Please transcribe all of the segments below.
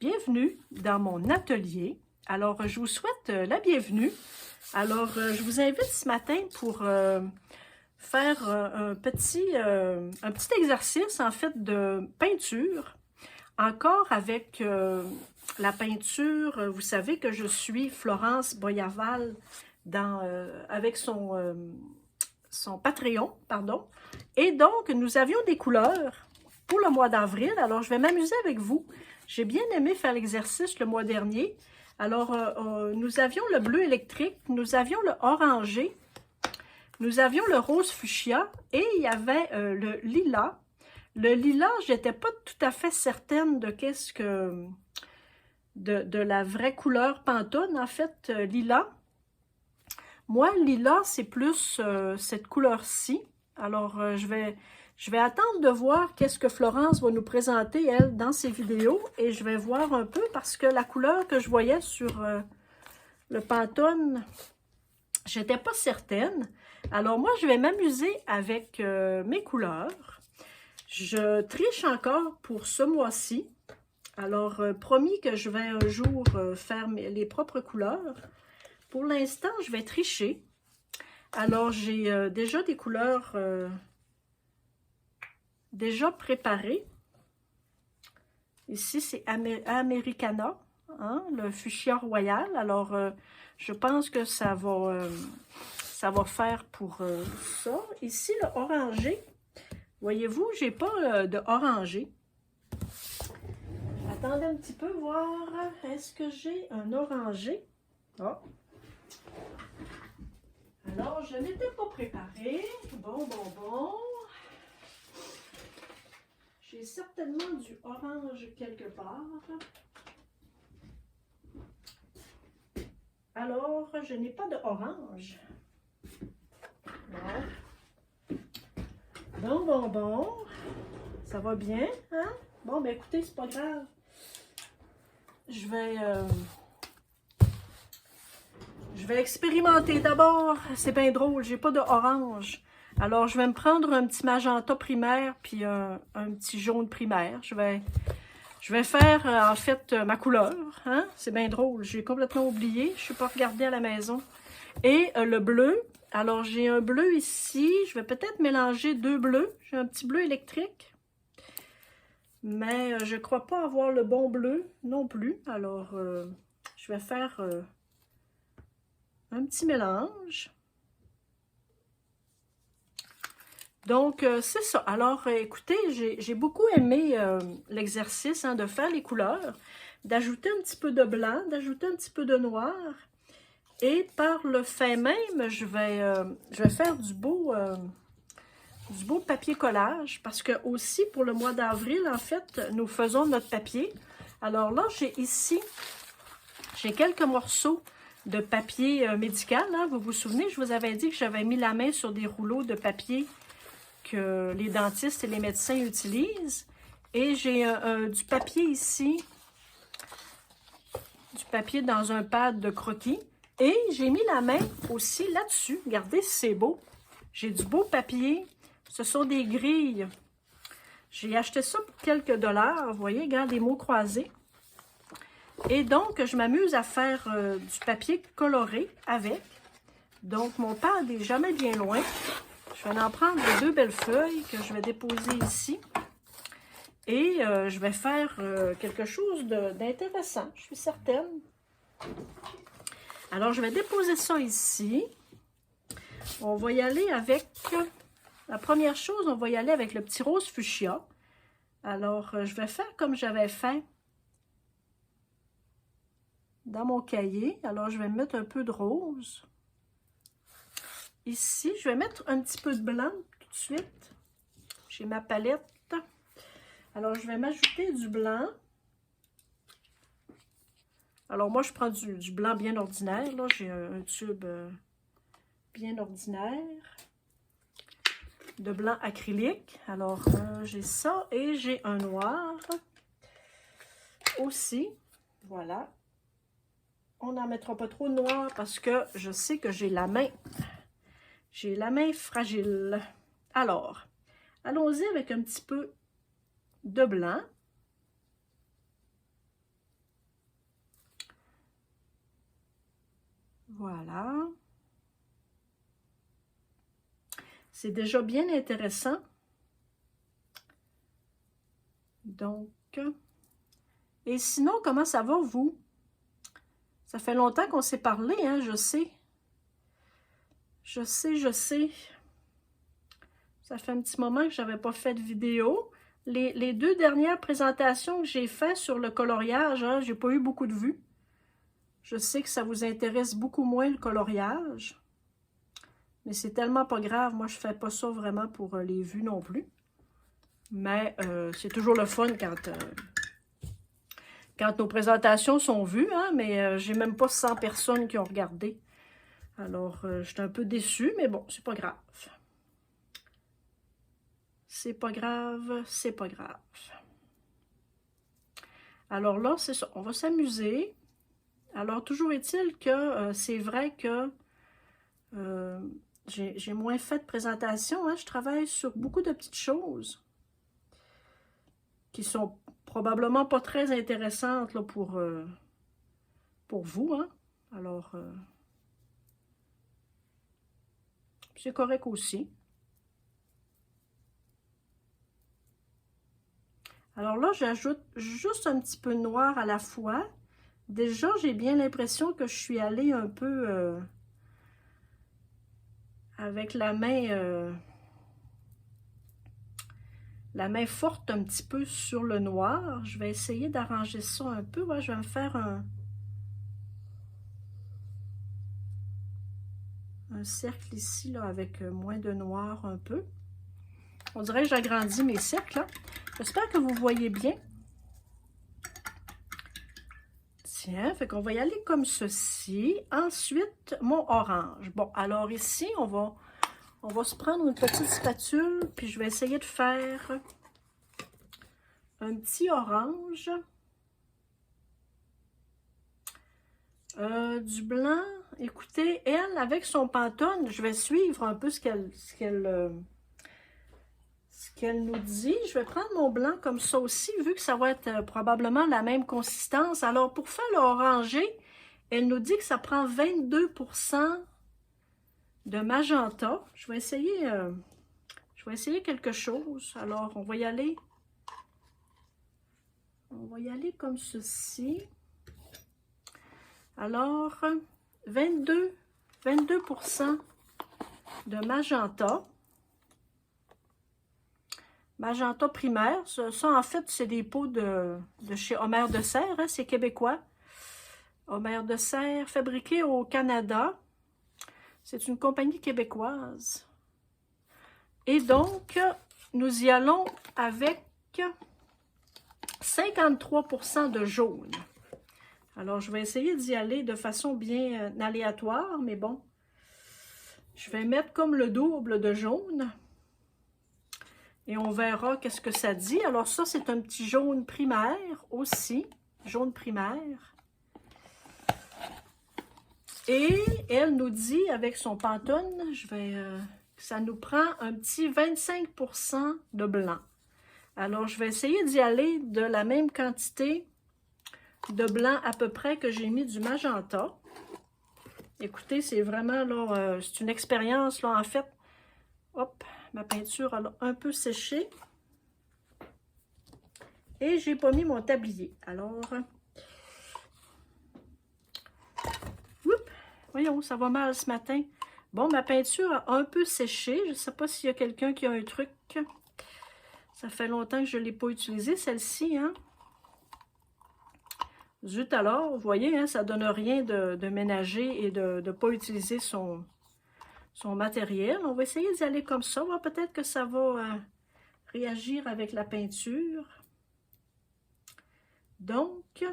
Bienvenue dans mon atelier. Alors, je vous souhaite la bienvenue. Alors, je vous invite ce matin pour faire un petit exercice, en fait, de peinture. Encore avec la peinture, vous savez que je suis Florence Boyaval avec son Patreon, pardon. Et donc, nous avions des couleurs pour le mois d'avril. Alors, je vais m'amuser avec vous. J'ai bien aimé faire l'exercice le mois dernier. Alors, nous avions le bleu électrique, nous avions le orangé, nous avions le rose fuchsia et il y avait le lilas. Le lilas, je n'étais pas tout à fait certaine de de la vraie couleur Pantone, en fait, lilas. Moi, lilas, c'est plus cette couleur-ci. Alors, je vais attendre de voir qu'est-ce que Florence va nous présenter, elle, dans ses vidéos. Et je vais voir un peu parce que la couleur que je voyais sur le Pantone, j'étais pas certaine. Alors, moi, je vais m'amuser avec mes couleurs. Je triche encore pour ce mois-ci. Alors, promis que je vais un jour faire les propres couleurs. Pour l'instant, je vais tricher. Alors, j'ai déjà des couleurs déjà préparées. Ici, c'est Americana, hein, le fuchsia royal. Alors, je pense que ça va faire pour ça. Ici, le orangé. Voyez-vous, j'ai pas de orangé. Attendez un petit peu, voir. Est-ce que j'ai un orangé? Oh. Alors, je n'étais pas préparée. Bon. J'ai certainement du orange quelque part. Alors, je n'ai pas de orange. Bon. Ça va bien, hein? Bon, ben écoutez, c'est pas grave. Je vais expérimenter d'abord. C'est bien drôle, j'ai pas de orange. Alors, je vais me prendre un petit magenta primaire puis un petit jaune primaire. Je vais faire, en fait, ma couleur. Hein? C'est bien drôle, j'ai complètement oublié. Je ne suis pas regardée à la maison. Et le bleu. Alors, j'ai un bleu ici. Je vais peut-être mélanger deux bleus. J'ai un petit bleu électrique. Mais je ne crois pas avoir le bon bleu non plus. Alors, je vais faire un petit mélange. Donc, c'est ça. Alors, écoutez, j'ai beaucoup aimé l'exercice de faire les couleurs, d'ajouter un petit peu de blanc, d'ajouter un petit peu de noir. Et par le fait même, je vais faire du beau papier collage parce que aussi pour le mois d'avril, en fait, nous faisons notre papier. Alors là, j'ai quelques morceaux de papier médical. Hein. Vous vous souvenez, je vous avais dit que j'avais mis la main sur des rouleaux de papier que les dentistes et les médecins utilisent. Et j'ai du papier ici, du papier dans un pad de croquis. Et j'ai mis la main aussi là-dessus. Regardez, c'est beau. J'ai du beau papier. Ce sont des grilles. J'ai acheté ça pour quelques dollars. Vous voyez, regarde les mots croisés. Et donc, je m'amuse à faire du papier coloré avec. Donc, mon pad n'est jamais bien loin. Je vais en prendre deux belles feuilles que je vais déposer ici. Et je vais faire quelque chose d'intéressant, je suis certaine. Alors, je vais déposer ça ici. On va y aller avec... La première chose, on va y aller avec le petit rose fuchsia. Alors, je vais faire comme j'avais fait dans mon cahier. Alors, je vais mettre un peu de rose. Ici, je vais mettre un petit peu de blanc tout de suite. J'ai ma palette. Alors, je vais m'ajouter du blanc. Alors, moi, je prends du blanc bien ordinaire. Là, j'ai un tube bien ordinaire de blanc acrylique. Alors, j'ai ça et j'ai un noir aussi. Voilà. On n'en mettra pas trop de noir parce que je sais que j'ai la main. J'ai la main fragile. Alors, allons-y avec un petit peu de blanc. Voilà. C'est déjà bien intéressant. Donc, et sinon, comment ça va, vous? Ça fait longtemps qu'on s'est parlé, hein, je sais. Je sais. Ça fait un petit moment que je n'avais pas fait de vidéo. Les 2 dernières présentations que j'ai faites sur le coloriage, hein, j'ai pas eu beaucoup de vues. Je sais que ça vous intéresse beaucoup moins le coloriage. Mais c'est tellement pas grave. Moi, je fais pas ça vraiment pour les vues non plus. Mais c'est toujours le fun quand nos présentations sont vues, hein, mais j'ai même pas 100 personnes qui ont regardé. Alors, je suis un peu déçue, mais bon, c'est pas grave. C'est pas grave, c'est pas grave. Alors là, c'est ça, on va s'amuser. Alors, toujours est-il que c'est vrai que j'ai moins fait de présentation, hein. Je travaille sur beaucoup de petites choses qui sont probablement pas très intéressantes là, pour vous, hein. Alors, c'est correct aussi. Alors là, j'ajoute juste un petit peu de noir à la fois. Déjà, j'ai bien l'impression que je suis allée un peu avec la main forte un petit peu sur le noir. Je vais essayer d'arranger ça un peu. Ouais, je vais me faire un cercle ici là, avec moins de noir un peu. On dirait que j'agrandis mes cercles. Hein. J'espère que vous voyez bien. Tiens, fait qu'on va y aller comme ceci. Ensuite, mon orange. Bon, alors ici, on va se prendre une petite spatule, puis je vais essayer de faire un petit orange. Du blanc. Écoutez, elle, avec son Pantone, je vais suivre un peu ce qu'elle nous dit. Je vais prendre mon blanc comme ça aussi, vu que ça va être probablement la même consistance. Alors, pour faire l'orangé, elle nous dit que ça prend 22% de magenta. Je vais essayer quelque chose. Alors, on va y aller. On va y aller comme ceci. Alors, 22% de magenta. Magenta primaire. Ça en fait, c'est des pots de chez Omer de Serre. Hein, c'est québécois. Omer de Serre, fabriqué au Canada. C'est une compagnie québécoise. Et donc, nous y allons avec 53% de jaune. Alors, je vais essayer d'y aller de façon bien aléatoire, mais bon. Je vais mettre comme le double de jaune. Et on verra qu'est-ce que ça dit. Alors ça, c'est un petit jaune primaire aussi. Jaune primaire. Et elle nous dit, avec son Pantone, ça nous prend un petit 25% de blanc. Alors, je vais essayer d'y aller de la même quantité de blanc à peu près que j'ai mis du magenta. Écoutez, c'est vraiment, là, c'est une expérience, là, en fait. Hop, ma peinture a un peu séché. Et j'ai pas mis mon tablier. Alors, voyons, ça va mal ce matin. Bon, ma peinture a un peu séché. Je ne sais pas s'il y a quelqu'un qui a un truc. Ça fait longtemps que je ne l'ai pas utilisée, celle-ci, hein. Zut alors, vous voyez, hein, ça ne donne rien de ménager et de ne pas utiliser son matériel. On va essayer d'y aller comme ça. Peut-être que ça va réagir avec la peinture. Donc,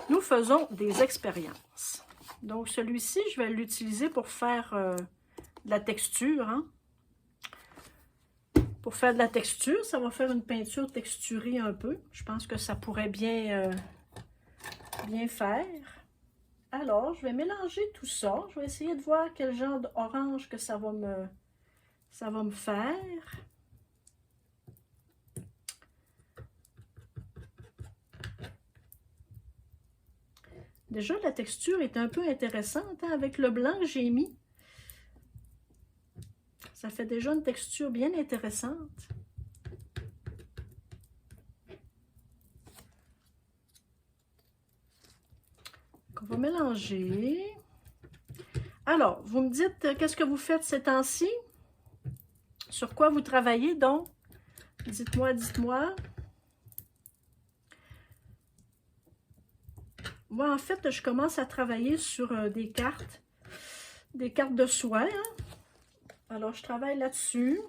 nous faisons des expériences. Donc, celui-ci, je vais l'utiliser pour faire de la texture. Hein. Pour faire de la texture, ça va faire une peinture texturée un peu. Je pense que ça pourrait bien faire. Alors, je vais mélanger tout ça. Je vais essayer de voir quel genre d'orange que ça va me faire. Déjà, la texture est un peu intéressante hein, avec le blanc que j'ai mis. Ça fait déjà une texture bien intéressante. On va mélanger. Alors, vous me dites qu'est-ce que vous faites ces temps-ci? Sur quoi vous travaillez donc? Dites-moi, dites-moi. Moi, en fait, je commence à travailler sur des cartes de soie. Hein? Alors, je travaille là-dessus.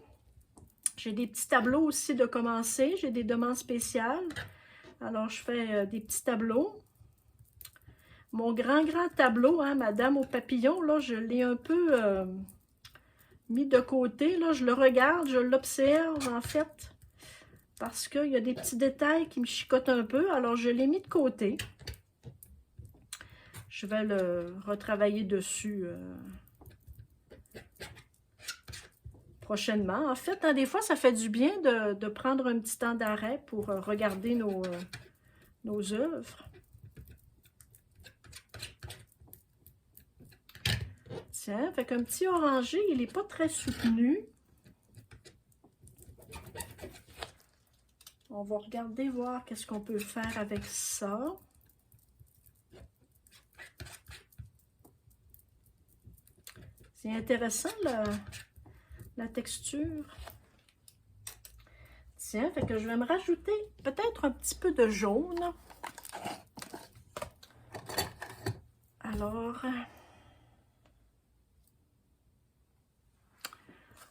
J'ai des petits tableaux aussi de commencer. J'ai des demandes spéciales. Alors, je fais des petits tableaux. Mon grand tableau, hein, Madame au papillon, là, je l'ai un peu mis de côté. Là, je le regarde, je l'observe, en fait, parce qu'il y a des petits détails qui me chicotent un peu. Alors, je l'ai mis de côté. Je vais le retravailler dessus prochainement. En fait, hein, des fois, ça fait du bien de prendre un petit temps d'arrêt pour regarder nos œuvres. Tiens, fait qu'un petit orangé, il n'est pas très soutenu. On va regarder, voir qu'est-ce qu'on peut faire avec ça. C'est intéressant, la texture. Tiens, fait que je vais me rajouter peut-être un petit peu de jaune. Alors,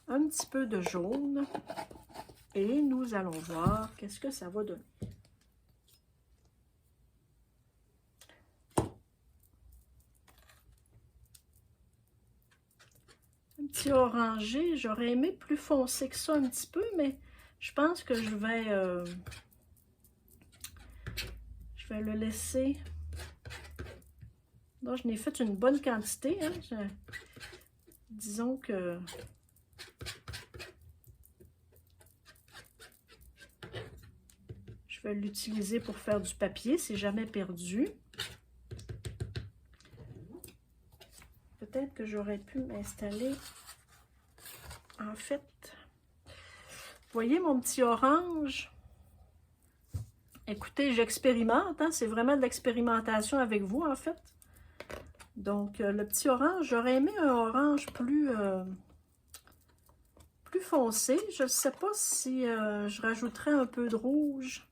un petit peu de jaune. Et nous allons voir qu'est-ce que ça va donner. Un petit orangé. J'aurais aimé plus foncé que ça un petit peu, mais je pense que je vais le laisser. Là, je n'ai fait une bonne quantité. Hein. Disons que je vais l'utiliser pour faire du papier, c'est jamais perdu. Peut-être que j'aurais pu m'installer. En fait, vous voyez mon petit orange? Écoutez, j'expérimente, hein? C'est vraiment de l'expérimentation avec vous, en fait. Donc, le petit orange, j'aurais aimé un orange plus foncé. Je ne sais pas si je rajouterais un peu de rouge.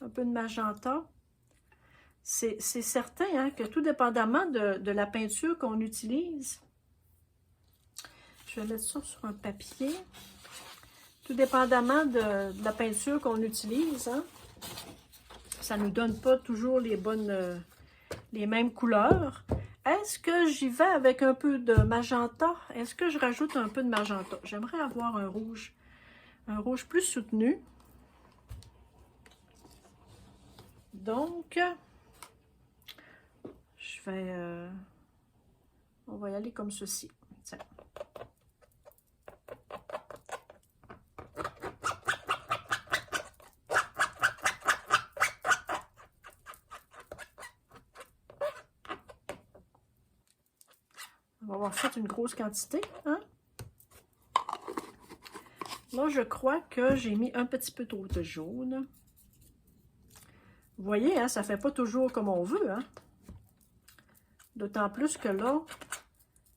Un peu de magenta. C'est certain hein, que tout dépendamment de la peinture qu'on utilise, je vais mettre ça sur un papier. Tout dépendamment de la peinture qu'on utilise, hein, ça ne nous donne pas toujours les mêmes couleurs. Est-ce que j'y vais avec un peu de magenta? Est-ce que je rajoute un peu de magenta? J'aimerais avoir un rouge plus soutenu. Donc, je vais... on va y aller comme ceci. Tiens. On va avoir fait une grosse quantité. Hein? Là, je crois que j'ai mis un petit peu trop de jaune. Vous voyez, hein, ça ne fait pas toujours comme on veut. Hein? D'autant plus que là,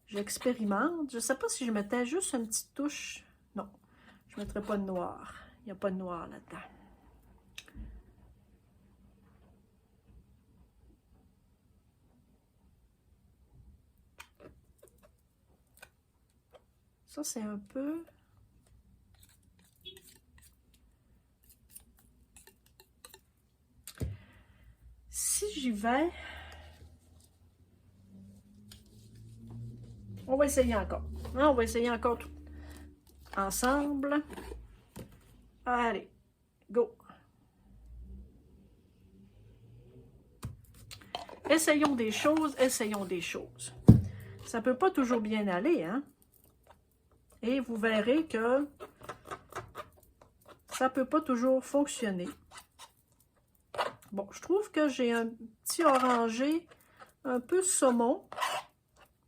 j'expérimente. Je ne sais pas si je mettais juste une petite touche. Non, je ne mettrai pas de noir. Il n'y a pas de noir là-dedans. Ça, c'est un peu... Si j'y vais... On va essayer encore. On va essayer encore tout ensemble. Allez, go! Essayons des choses, essayons des choses. Ça ne peut pas toujours bien aller, hein? Et vous verrez que ça peut pas toujours fonctionner. Bon, je trouve que j'ai un petit orangé un peu saumon,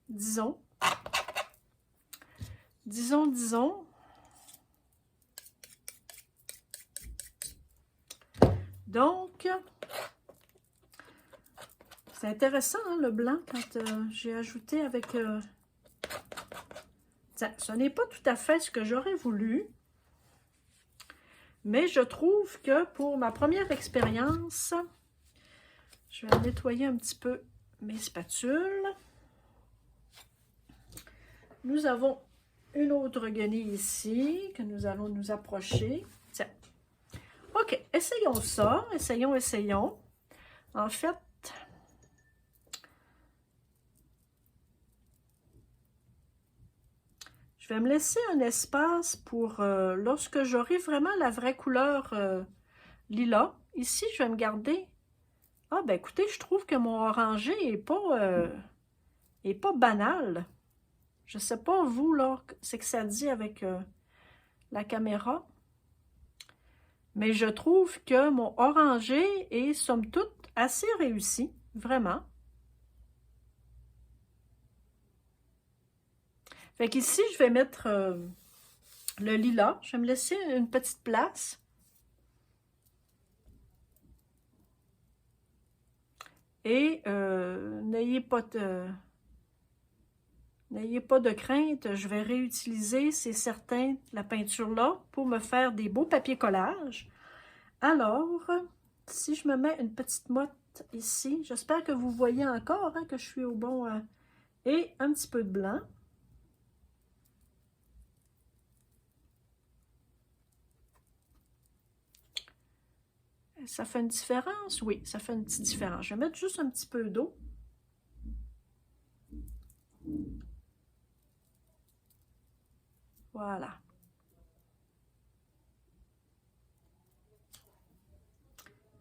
disons. Disons. Donc, c'est intéressant, hein, le blanc, quand j'ai ajouté avec... ce n'est pas tout à fait ce que j'aurais voulu, mais je trouve que pour ma première expérience, je vais nettoyer un petit peu mes spatules. Nous avons une autre guenille ici que nous allons nous approcher. Tiens. OK, essayons ça. Essayons. En fait, je vais me laisser un espace pour lorsque j'aurai vraiment la vraie couleur lilas. Ici, je vais me garder. Ah, ben écoutez, je trouve que mon orangé est pas banal. Je sais pas, vous, là, c'est que ça dit avec la caméra. Mais je trouve que mon orangé est, somme toute, assez réussi. Vraiment. Fait qu'ici, je vais mettre le lilas. Je vais me laisser une petite place. Et n'ayez pas de crainte, je vais réutiliser, c'est certain, la peinture-là pour me faire des beaux papiers collages. Alors, si je me mets une petite motte ici, j'espère que vous voyez encore hein, que je suis au bon... et un petit peu de blanc. Ça fait une différence? Oui, ça fait une petite différence. Je vais mettre juste un petit peu d'eau. Voilà.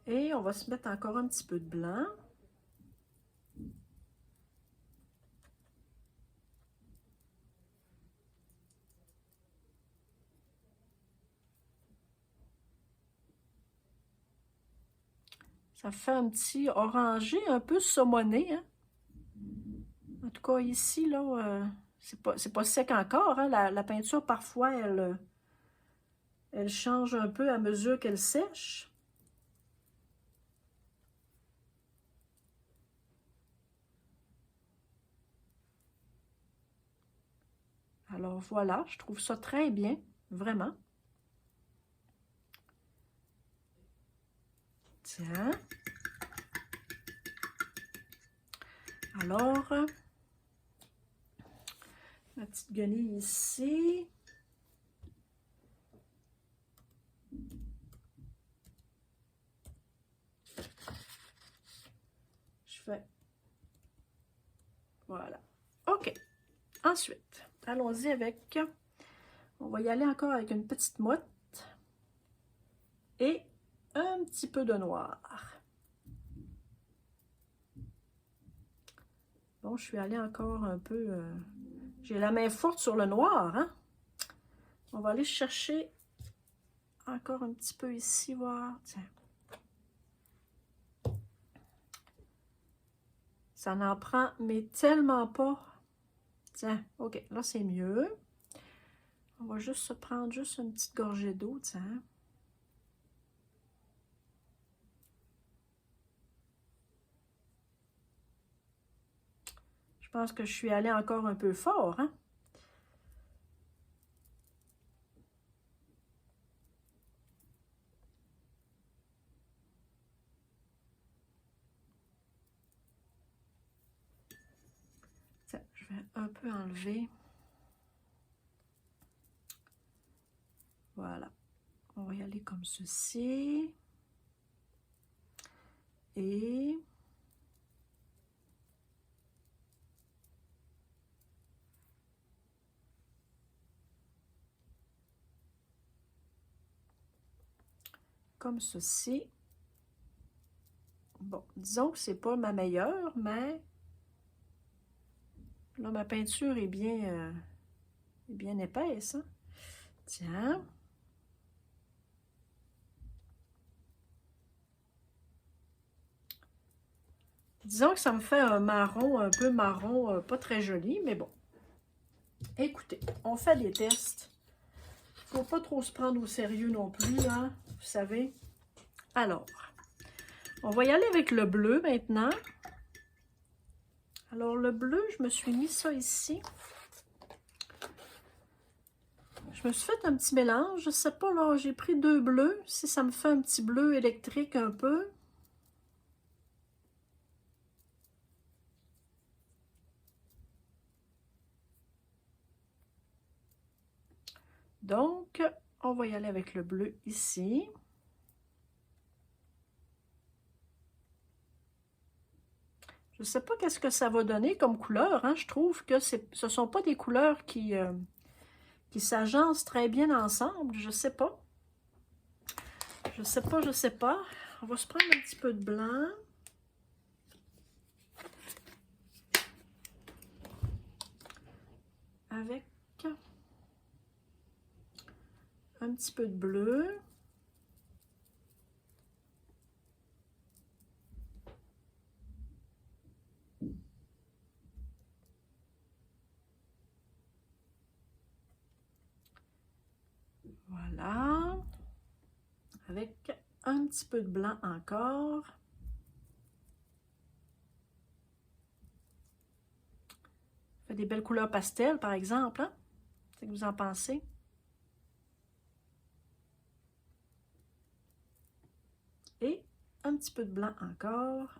Et on va se mettre encore un petit peu de blanc. Ça fait un petit orangé un peu saumonné. Hein? En tout cas, ici, là, c'est pas sec encore. Hein? La peinture, parfois, elle change un peu à mesure qu'elle sèche. Alors voilà, je trouve ça très bien, vraiment. Tiens. Alors, ma petite guenille ici. Je fais... Voilà. OK. Ensuite, allons-y avec... On va y aller encore avec une petite motte. Et un petit peu de noir. Bon, je suis allée encore un peu... J'ai la main forte sur le noir, hein? On va aller chercher encore un petit peu ici, voir. Tiens. Ça n'en prend, mais tellement pas. Tiens, OK, là c'est mieux. On va juste se prendre juste une petite gorgée d'eau, tiens. Je pense que je suis allée encore un peu fort, hein? Tiens, je vais un peu enlever. Voilà. On va y aller comme ceci. Et... comme ceci. Bon, disons que c'est pas ma meilleure, mais là, ma peinture est bien épaisse. Hein? Tiens. Disons que ça me fait un marron, un peu marron, pas très joli, mais bon. Écoutez, on fait des tests. Faut pas trop se prendre au sérieux non plus, hein, vous savez. Alors, on va y aller avec le bleu maintenant. Alors, le bleu, je me suis mis ça ici. Je me suis fait un petit mélange. Je sais pas, là, j'ai pris 2 bleus. Si ça me fait un petit bleu électrique un peu. Donc, on va y aller avec le bleu ici. Je ne sais pas qu'est-ce que ça va donner comme couleur, hein. Je trouve que ce ne sont pas des couleurs qui s'agencent très bien ensemble. Je ne sais pas. Je ne sais pas, je ne sais pas. On va se prendre un petit peu de blanc. Avec un petit peu de bleu. Voilà. Avec un petit peu de blanc encore. Ça fait des belles couleurs pastel, par exemple, hein? Qu'est-ce que vous en pensez? Et un petit peu de blanc encore.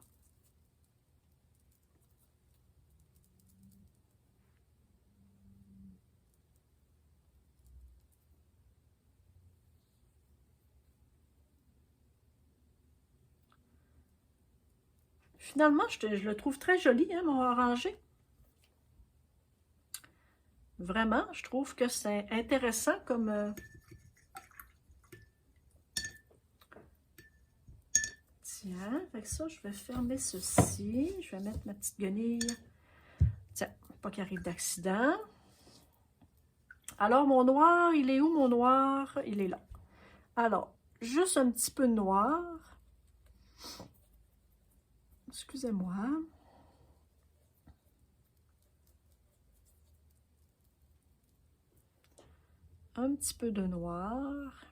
Finalement, je le trouve très joli, hein, mon orangé. Vraiment, je trouve que c'est intéressant comme... Tiens, avec ça, je vais fermer ceci. Je vais mettre ma petite guenille. Tiens, pas qu'il arrive d'accident. Alors, mon noir, il est où, mon noir? Il est là. Alors, juste un petit peu de noir. Excusez-moi. Un petit peu de noir.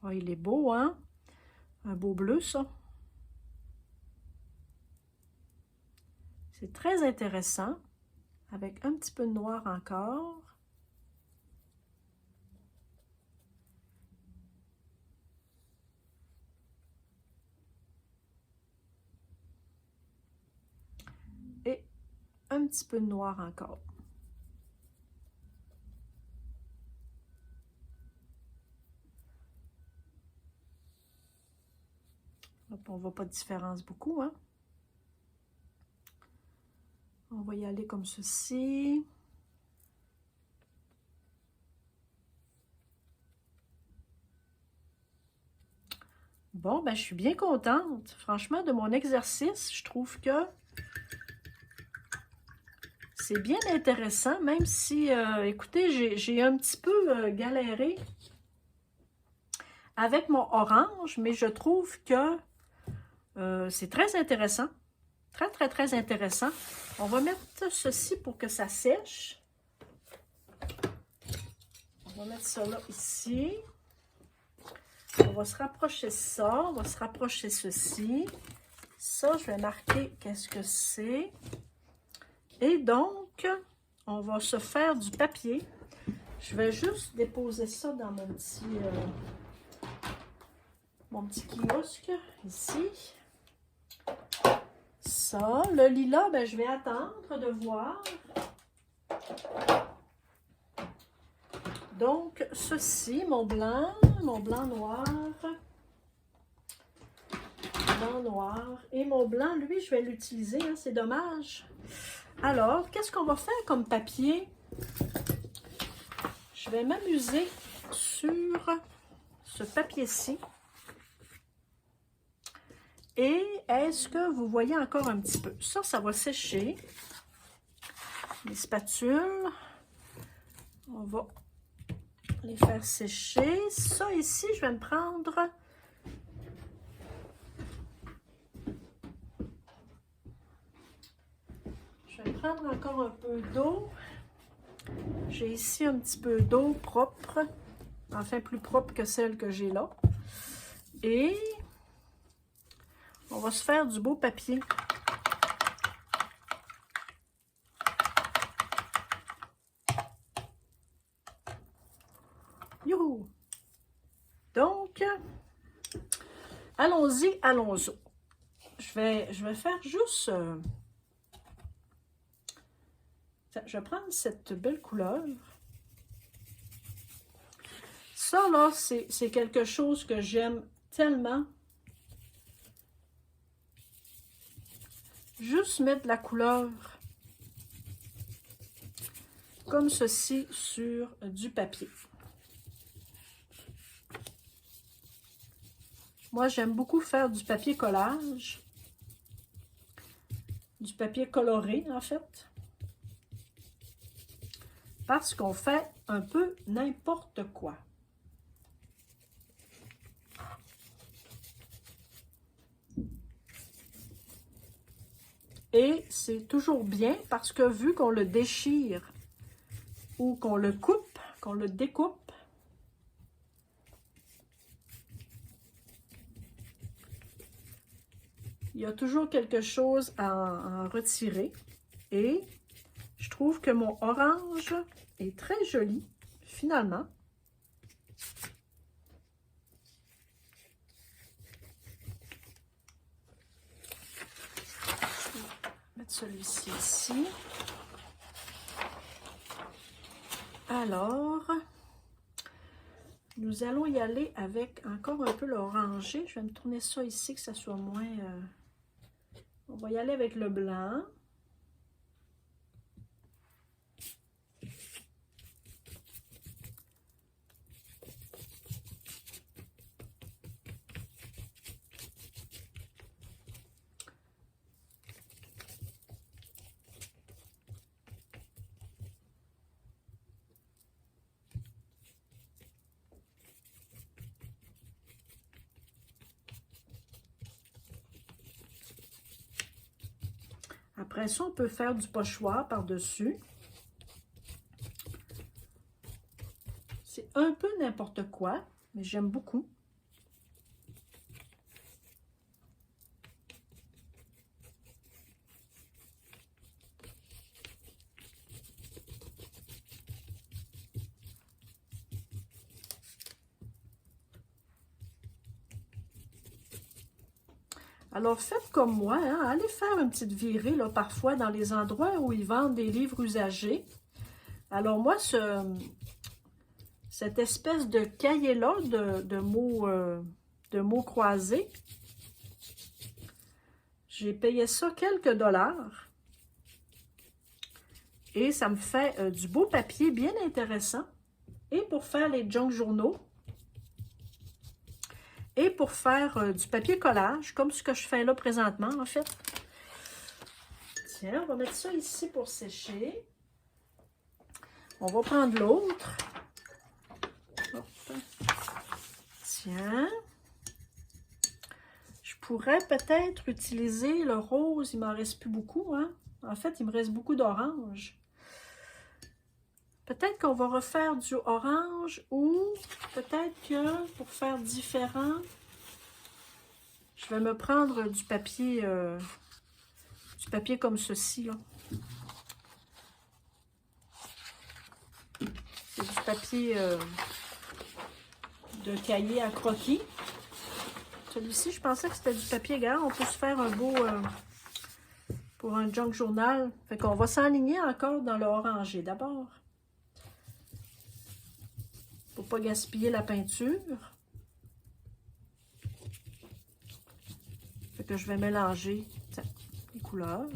Oh, il est beau, hein? Un beau bleu, ça. C'est très intéressant. Avec un petit peu de noir encore. Et un petit peu de noir encore. On ne voit pas de différence beaucoup, hein? On va y aller comme ceci. Bon, ben, je suis bien contente. Franchement, de mon exercice, je trouve que c'est bien intéressant, même si, écoutez, j'ai un petit peu galéré avec mon orange, mais je trouve que c'est très intéressant. Très, très, très intéressant. On va mettre ceci pour que ça sèche. On va mettre ça là, ici. On va se rapprocher ça. On va se rapprocher ceci. Ça, je vais marquer qu'est-ce que c'est. Et donc, on va se faire du papier. Je vais juste déposer ça dans mon petit kiosque, ici. Ça, le lilas, ben, je vais attendre de voir. Donc, ceci, mon blanc noir. Blanc noir. Et mon blanc, lui, je vais l'utiliser, hein, c'est dommage. Alors, qu'est-ce qu'on va faire comme papier? Je vais m'amuser sur ce papier-ci. Et est-ce que vous voyez encore un petit peu? Ça va sécher. Les spatules, on va les faire sécher. Ça ici, je vais me prendre prendre encore un peu d'eau. J'ai ici un petit peu d'eau propre, enfin plus propre que celle que j'ai là. Et on va se faire du beau papier. Youhou! Donc, allons-y, allons-y. Je vais faire juste... je vais prendre cette belle couleur. Ça, là, c'est quelque chose que j'aime tellement. Juste mettre la couleur comme ceci sur du papier. Moi, j'aime beaucoup faire du papier collage. Du papier coloré, en fait. Parce qu'on fait un peu n'importe quoi. Et c'est toujours bien parce que vu qu'on le déchire ou qu'on le coupe, qu'on le découpe, il y a toujours quelque chose à en retirer. Et je trouve que mon orange est très joli, finalement. Je vais mettre celui-ci ici. Alors, nous allons y aller avec encore un peu l'orangé. Je vais me tourner ça ici, que ça soit moins... On va y aller avec le blanc. Après ça, on peut faire du pochoir par-dessus. C'est un peu n'importe quoi, mais j'aime beaucoup. Alors, faites comme moi, hein, allez faire une petite virée, là, parfois, dans les endroits où ils vendent des livres usagés. Alors, moi, cette espèce de cahier-là de mots croisés, j'ai payé ça quelques dollars. Et ça me fait du beau papier bien intéressant. Et pour faire les junk journaux, et pour faire du papier collage, comme ce que je fais là présentement, en fait. Tiens, on va mettre ça ici pour sécher. On va prendre l'autre. Tiens. Je pourrais peut-être utiliser le rose. Il m'en reste plus beaucoup, hein. En fait, il me reste beaucoup d'orange. Peut-être qu'on va refaire du orange ou peut-être que pour faire différent, je vais me prendre du papier comme ceci, là. C'est du papier de cahier à croquis. Celui-ci, je pensais que c'était du papier gras. On peut se faire un beau pour un junk journal. Fait qu'on va s'enligner encore dans le orangé d'abord. Pour pas gaspiller la peinture. Fait que je vais mélanger les couleurs.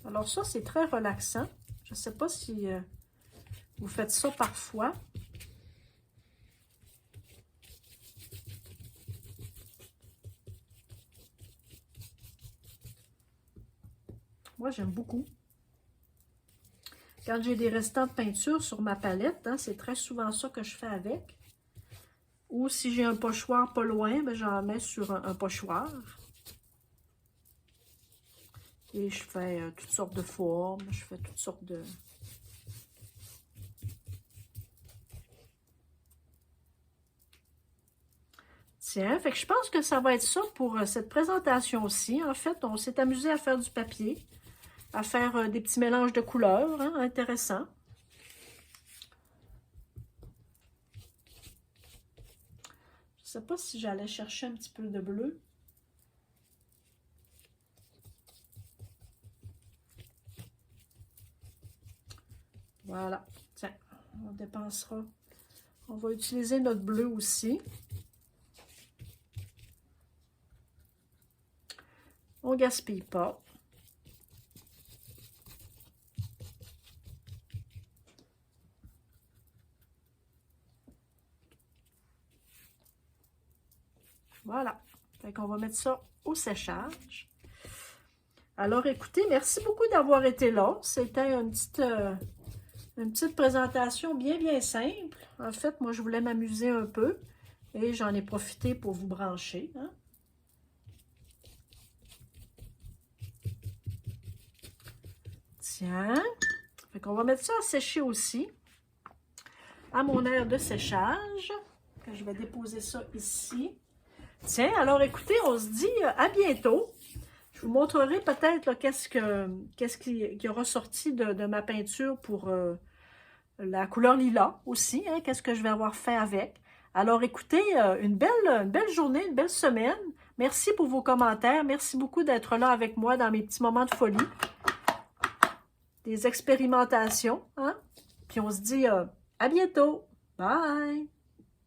Alors ça, c'est très relaxant. Je ne sais pas si vous faites ça parfois. Moi, j'aime beaucoup. Quand j'ai des restants de peinture sur ma palette, hein, c'est très souvent ça que je fais avec. Ou si j'ai un pochoir pas loin, ben, j'en mets sur un pochoir. Et je fais toutes sortes de formes, je fais toutes sortes de... Tiens, fait que je pense que ça va être ça pour cette présentation-ci. En fait, on s'est amusé à faire du papier, à faire des petits mélanges de couleurs, hein, intéressant. Je ne sais pas si j'allais chercher un petit peu de bleu. Voilà, tiens, on dépensera. On va utiliser notre bleu aussi. On ne gaspille pas. Voilà. Fait qu'on va mettre ça au séchage. Alors, écoutez, merci beaucoup d'avoir été là. C'était une petite présentation bien simple. En fait, moi, je voulais m'amuser un peu et j'en ai profité pour vous brancher, hein. Tiens, fait qu'on va mettre ça à sécher aussi, à mon aire de séchage. Je vais déposer ça ici. Tiens, alors écoutez, on se dit à bientôt. Je vous montrerai peut-être qu'est-ce qui aura sorti de ma peinture pour la couleur lilas aussi, hein, qu'est-ce que je vais avoir fait avec. Alors écoutez, une belle journée, une belle semaine. Merci pour vos commentaires. Merci beaucoup d'être là avec moi dans mes petits moments de folie. Des expérimentations, hein? Puis on se dit à bientôt. Bye!